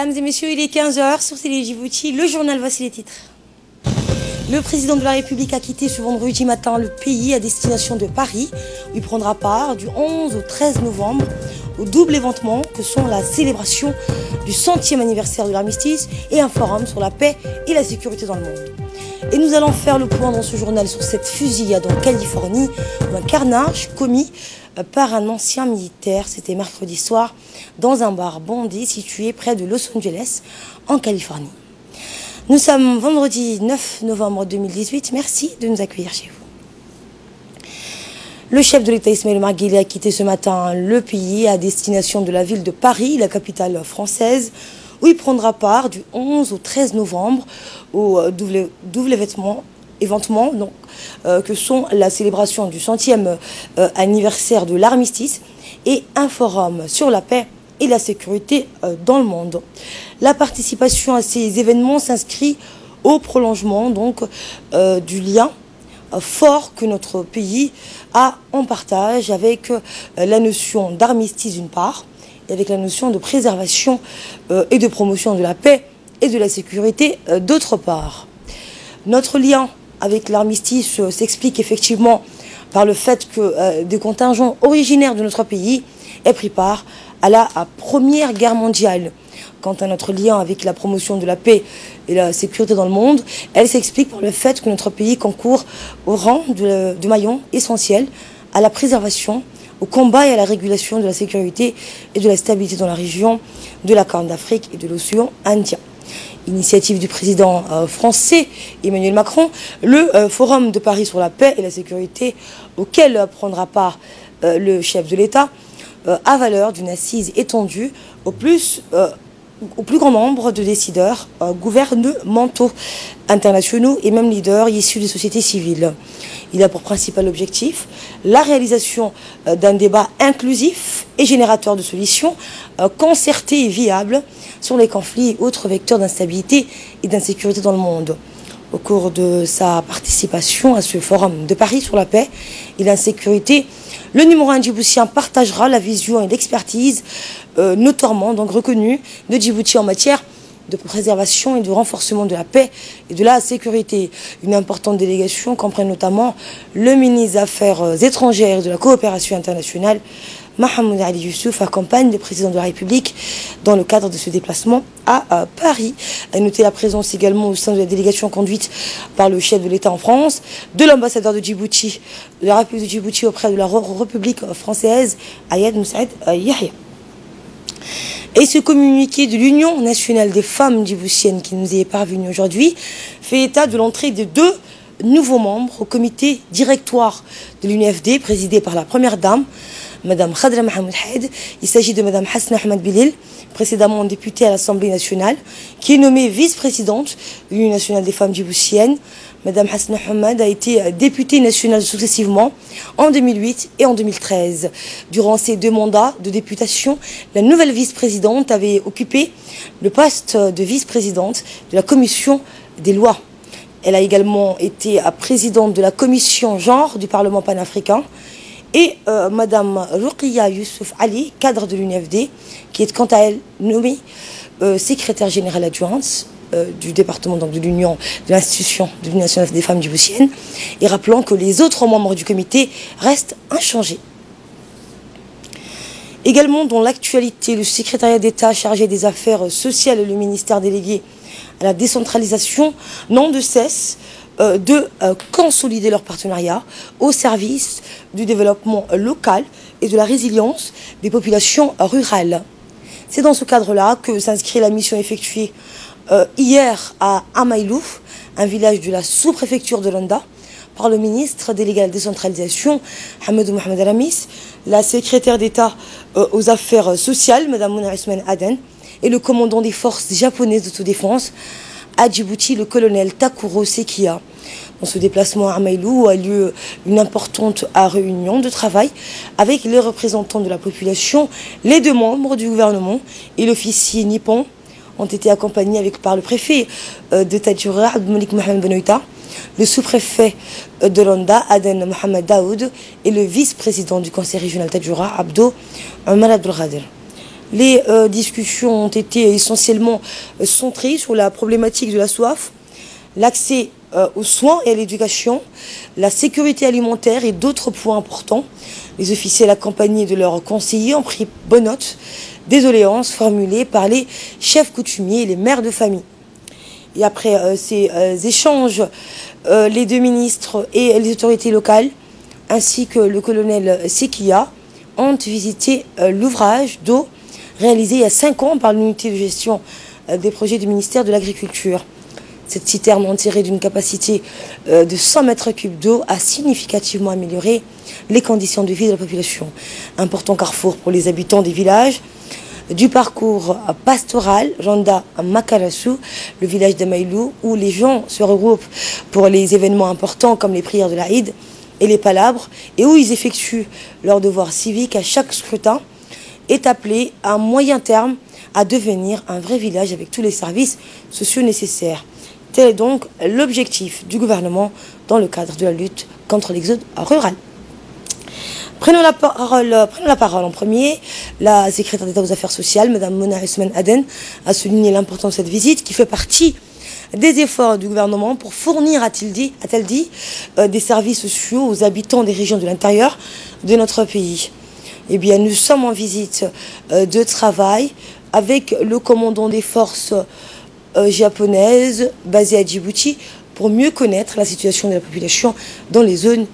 Mesdames et messieurs, il est 15 h sur Télé Djibouti. Le journal, voici les titres. Le président de la République a quitté ce vendredi matin le pays à destination de Paris, où il prendra part du 11 au 13 novembre au double événement que sont la célébration du 100e anniversaire de l'armistice et un forum sur la paix et la sécurité dans le monde. Et nous allons faire le point dans ce journal sur cette fusillade en Californie, un carnage commis par un ancien militaire. C'était mercredi soir dans un bar bandit situé près de Los Angeles, en Californie. Nous sommes vendredi 9 novembre 2018. Merci de nous accueillir chez vous. Le chef de l'État Ismaël Omar Guelleh a quitté ce matin le pays à destination de la ville de Paris, la capitale française, où il prendra part du 11 au 13 novembre au double événement que sont la célébration du 100e anniversaire de l'armistice et un forum sur la paix et la sécurité dans le monde. La participation à ces événements s'inscrit au prolongement du lien fort que notre pays a en partage avec la notion d'armistice d'une part et avec la notion de préservation et de promotion de la paix et de la sécurité d'autre part. Notre lien avec l'armistice s'explique effectivement par le fait que des contingents originaires de notre pays aient pris part à la Première Guerre mondiale. Quant à notre lien avec la promotion de la paix et la sécurité dans le monde, elle s'explique par le fait que notre pays concourt au rang de maillon essentiel à la préservation, au combat et à la régulation de la sécurité et de la stabilité dans la région de la Corne d'Afrique et de l'océan Indien. Initiative du président français Emmanuel Macron, le Forum de Paris sur la paix et la sécurité auquel prendra part le chef de l'État a valeur d'une assise étendue au plus grand nombre de décideurs gouvernementaux, internationaux et même leaders issus des sociétés civiles. Il a pour principal objectif la réalisation d'un débat inclusif et générateur de solutions concertées et viables sur les conflits et autres vecteurs d'instabilité et d'insécurité dans le monde. Au cours de sa participation à ce forum de Paris sur la paix et la sécurité, le numéro 1 djiboutien partagera la vision et l'expertise notoirement reconnue de Djibouti en matière de préservation et de renforcement de la paix et de la sécurité. Une importante délégation comprend notamment le ministre des Affaires étrangères et de la coopération internationale, Mohamed Ali Youssouf, accompagne le président de la République dans le cadre de ce déplacement à Paris. À noter la présence également au sein de la délégation conduite par le chef de l'État en France, de l'ambassadeur de Djibouti, de la République de Djibouti auprès de la République française, Ayad Moussaïd Yahya. Et ce communiqué de l'Union nationale des femmes djiboutiennes qui nous est parvenu aujourd'hui fait état de l'entrée de 2 nouveaux membres au comité directoire de l'UNFD, présidé par la première dame, Madame Khadra Mohamed Haid. Il s'agit de Madame Hasna Ahmed Bilil, précédemment députée à l'Assemblée nationale, qui est nommée vice-présidente de l'Union nationale des femmes djiboutiennes. Madame Hasna Ahmed a été députée nationale successivement en 2008 et en 2013. Durant ces 2 mandats de députation, la nouvelle vice-présidente avait occupé le poste de vice-présidente de la commission des lois. Elle a également été présidente de la commission genre du Parlement panafricain. Et Madame Ruqiya Youssouf Ali, cadre de l'UNFD, qui est quant à elle nommée secrétaire générale adjointe du département de l'Union, de l'institution de l'Union nationale des femmes djiboutiennes, et rappelons que les autres membres du comité restent inchangés. Également dans l'actualité, le secrétariat d'État chargé des affaires sociales et le ministère délégué à la décentralisation n'ont de cesse de consolider leur partenariat au service du développement local et de la résilience des populations rurales. C'est dans ce cadre-là que s'inscrit la mission effectuée hier à Amailou, un village de la sous-préfecture de Landa, par le ministre délégué à la décentralisation, Hamedou Mohamed Aramis, la secrétaire d'État aux affaires sociales, Madame Mouna Ousmane Aden, et le commandant des forces japonaises d'autodéfense à Djibouti, le colonel Takuro Sekia. Dans ce déplacement à Amailou a lieu une importante réunion de travail avec les représentants de la population, les 2 membres du gouvernement et l'officier nippon ont été accompagnés par le préfet de Tadjoura, Abdelmalik Mohamed Benoïta, le sous-préfet de Landa, Aden Mohamed Daoud, et le vice-président du conseil régional Tadjoura, Abdo Omar Abdelghadir. Les discussions ont été essentiellement centrées sur la problématique de la soif, l'accès aux soins et à l'éducation, la sécurité alimentaire et d'autres points importants. Les officiels accompagnés de leurs conseillers ont pris bonne note des doléances formulées par les chefs coutumiers et les mères de famille. Et après ces échanges, les deux ministres et les autorités locales, ainsi que le colonel Sekia, ont visité l'ouvrage d'eau réalisé il y a 5 ans par l'unité de gestion des projets du ministère de l'Agriculture. Cette citerne enterrée d'une capacité de 100 mètres cubes d'eau a significativement amélioré les conditions de vie de la population. Important carrefour pour les habitants des villages du parcours pastoral Randa à Makalassou, le village de Maïlou, où les gens se regroupent pour les événements importants comme les prières de l'Aïd et les palabres, et où ils effectuent leur devoir civique à chaque scrutin, est appelé à moyen terme à devenir un vrai village avec tous les services sociaux nécessaires. Tel est donc l'objectif du gouvernement dans le cadre de la lutte contre l'exode rural. Prenons la parole en premier. La secrétaire d'État aux Affaires sociales, Mme Mona Ousmane Aden, a souligné l'importance de cette visite qui fait partie des efforts du gouvernement pour fournir, a-t-elle dit, des services sociaux aux habitants des régions de l'intérieur de notre pays. Eh bien, nous sommes en visite de travail avec le commandant des forces japonaises basées à Djibouti pour mieux connaître la situation de la population dans les zones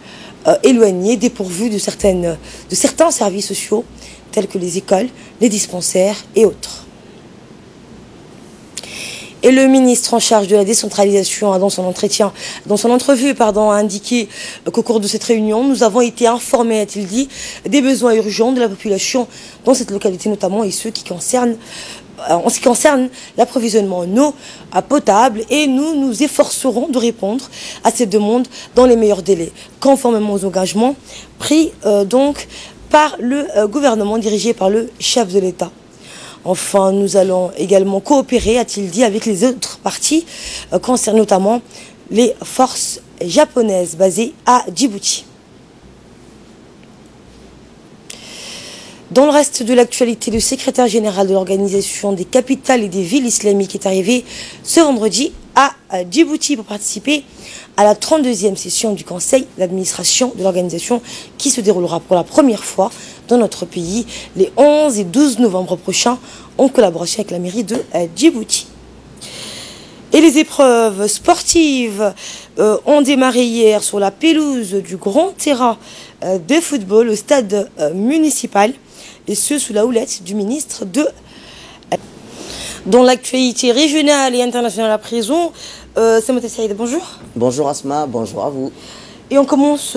éloignées, dépourvues de certains services sociaux tels que les écoles, les dispensaires et autres. Et le ministre en charge de la décentralisation a dans son entrevue, a indiqué qu'au cours de cette réunion, nous avons été informés, a-t-il dit, des besoins urgents de la population dans cette localité notamment, et ceux qui concernent, en ce qui concerne l'approvisionnement en eau potable, et nous nous efforcerons de répondre à cette demande dans les meilleurs délais, conformément aux engagements pris donc par le gouvernement dirigé par le chef de l'État. Enfin, nous allons également coopérer, a-t-il dit, avec les autres parties, concernant notamment les forces japonaises basées à Djibouti. Dans le reste de l'actualité, le secrétaire général de l'Organisation des capitales et des villes islamiques est arrivé ce vendredi à Djibouti pour participer à la 32e session du conseil d'administration de l'organisation qui se déroulera pour la première fois dans notre pays les 11 et 12 novembre prochains en collaboration avec la mairie de Djibouti. Et les épreuves sportives ont démarré hier sur la pelouse du grand terrain de football au stade municipal, et ce sous la houlette du ministre de... Dans l'actualité régionale et internationale à présent, Samothé Saïd, bonjour. Bonjour Asma, bonjour à vous. Et on commence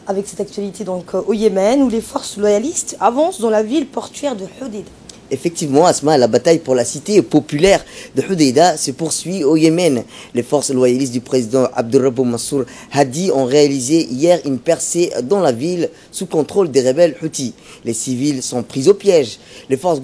avec cette actualité donc, au Yémen, où les forces loyalistes avancent dans la ville portuaire de Hodeïda. Effectivement, Asma, la bataille pour la cité populaire de Hodeïda se poursuit au Yémen. Les forces loyalistes du président Abdurrabou Mansour Hadi ont réalisé hier une percée dans la ville sous contrôle des rebelles Houthis. Les civils sont pris au piège. Les forces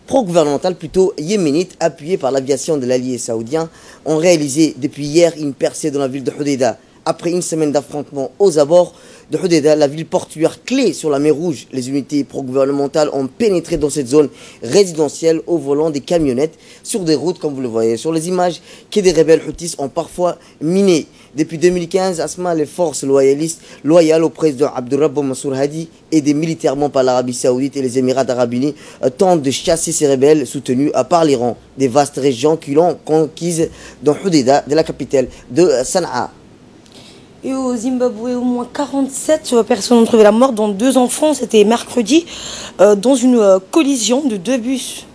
pro-gouvernementales plutôt yéménites, appuyées par l'aviation de l'allié saoudien, ont réalisé depuis hier une percée dans la ville de Hodeïda. Après une semaine d'affrontements aux abords de Hodeïda, la ville portuaire clé sur la mer Rouge, les unités pro-gouvernementales ont pénétré dans cette zone résidentielle au volant des camionnettes sur des routes, comme vous le voyez sur les images, que des rebelles Houthis ont parfois minées. Depuis 2015, Asma, les forces loyalistes loyales au président Abdurrabou Mansour Hadi, aidées militairement par l'Arabie Saoudite et les Émirats Arabes Unis, tentent de chasser ces rebelles soutenus par l'Iran, des vastes régions qui l'ont conquise dans Hodeïda, de la capitale de Sanaa. Et au Zimbabwe, au moins 47 personnes ont trouvé la mort, dont 2 enfants. C'était mercredi, dans une collision de 2 bus.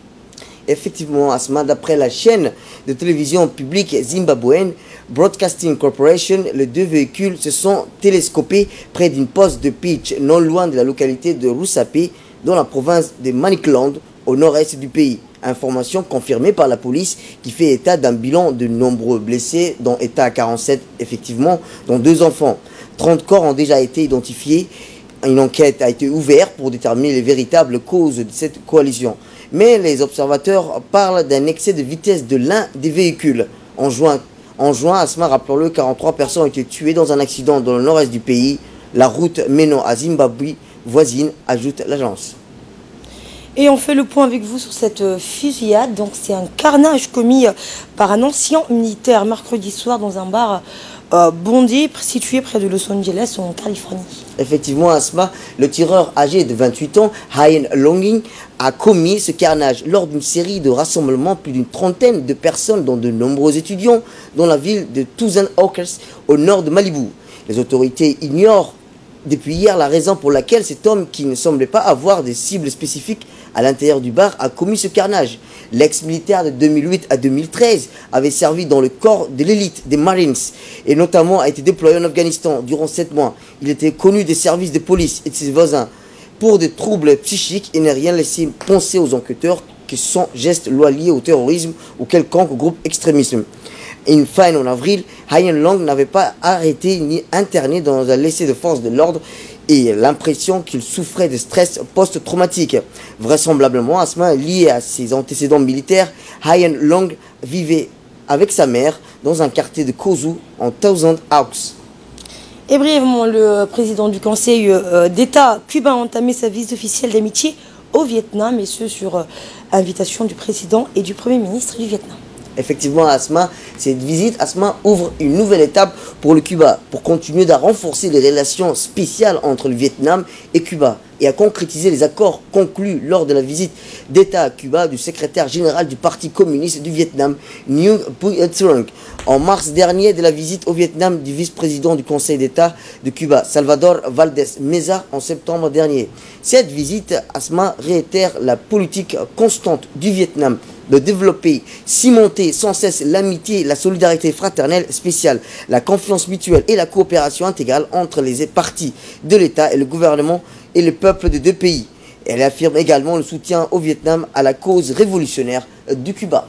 Effectivement, Asma, d'après la chaîne de télévision publique zimbabwéenne Broadcasting Corporation, les 2 véhicules se sont télescopés près d'une poste de pitch non loin de la localité de Rusape, dans la province de Manicaland, au nord-est du pays. Information confirmée par la police qui fait état d'un bilan de nombreux blessés, dont état 47 effectivement, dont 2 enfants. 30 corps ont déjà été identifiés. Une enquête a été ouverte pour déterminer les véritables causes de cette coalition. Mais les observateurs parlent d'un excès de vitesse de l'un des véhicules. En juin, Asma, rappelons-le, 43 personnes ont été tuées dans un accident dans le nord-est du pays. La route menant à Zimbabwe voisine, ajoute l'agence. Et on fait le point avec vous sur cette fusillade. Donc c'est un carnage commis par un ancien militaire mercredi soir dans un bar bondé situé près de Los Angeles en Californie. Effectivement, Asma, le tireur âgé de 28 ans, Hyen Longing, a commis ce carnage lors d'une série de rassemblements. Plus d'une trentaine de personnes, dont de nombreux étudiants, dans la ville de Thousand Oaks, au nord de Malibu. Les autorités ignorent depuis hier la raison pour laquelle cet homme, qui ne semblait pas avoir des cibles spécifiques à l'intérieur du bar, a commis ce carnage. L'ex-militaire de 2008 à 2013 avait servi dans le corps de l'élite des Marines et notamment a été déployé en Afghanistan durant 7 mois. Il était connu des services de police et de ses voisins pour des troubles psychiques et n'a rien laissé penser aux enquêteurs que son geste soit lié au terrorisme ou quelconque groupe extrémiste. Enfin, en avril, Hyen Long n'avait pas arrêté ni interné dans un laissé de force de l'ordre et l'impression qu'il souffrait de stress post-traumatique. Vraisemblablement, Asma, lié à ses antécédents militaires, Hyen Long vivait avec sa mère dans un quartier de Kozu en Thousand Oaks. Et brièvement, le président du Conseil d'État cubain a entamé sa visite officielle d'amitié au Vietnam, et ce sur invitation du président et du Premier ministre du Vietnam. Effectivement, Asma, cette visite, Asma, ouvre une nouvelle étape pour le Cuba, pour continuer à renforcer les relations spéciales entre le Vietnam et Cuba, et à concrétiser les accords conclus lors de la visite d'État à Cuba du secrétaire général du Parti communiste du Vietnam, Nguyen Phuc Truong, en mars dernier, de la visite au Vietnam du vice-président du Conseil d'État de Cuba, Salvador Valdés Meza, en septembre dernier. Cette visite, Asma, réitère la politique constante du Vietnam de développer, cimenter sans cesse l'amitié, la solidarité fraternelle spéciale, la confiance mutuelle et la coopération intégrale entre les partis de l'État et le gouvernement et le peuple des deux pays. Elle affirme également le soutien au Vietnam à la cause révolutionnaire du Cuba.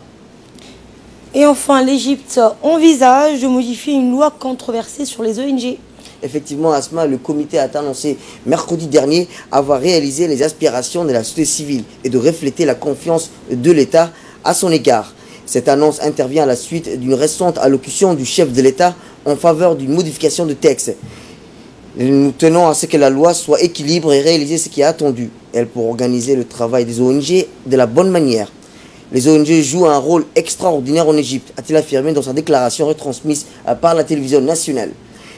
Et enfin, l'Égypte envisage de modifier une loi controversée sur les ONG. Effectivement, Asma, le comité a annoncé mercredi dernier avoir réalisé les aspirations de la société civile et de refléter la confiance de l'État à son égard. Cette annonce intervient à la suite d'une récente allocution du chef de l'État en faveur d'une modification de texte. Nous tenons à ce que la loi soit équilibrée et réaliser ce qui est attendu. Elle pour organiser le travail des ONG de la bonne manière. Les ONG jouent un rôle extraordinaire en Égypte, a-t-il affirmé dans sa déclaration retransmise par la télévision nationale.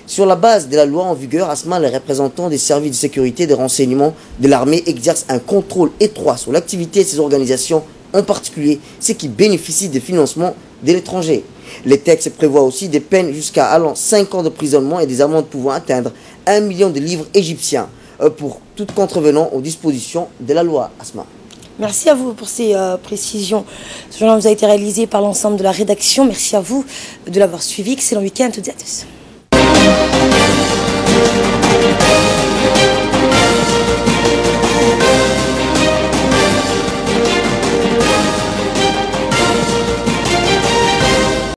Sur la base de la loi en vigueur, Asma, les représentants des services de sécurité et de renseignement de l'armée exercent un contrôle étroit sur l'activité de ces organisations, en particulier ceux qui bénéficient des financements de l'étranger. Les textes prévoient aussi des peines jusqu'à allant 5 ans d'emprisonnement et des amendes pouvant atteindre 1 million de livres égyptiens pour tout contrevenant aux dispositions de la loi. Asma. Merci à vous pour ces précisions. Ce journal vous a été réalisé par l'ensemble de la rédaction. Merci à vous de l'avoir suivi. Excellent week-end à toutes et à tous.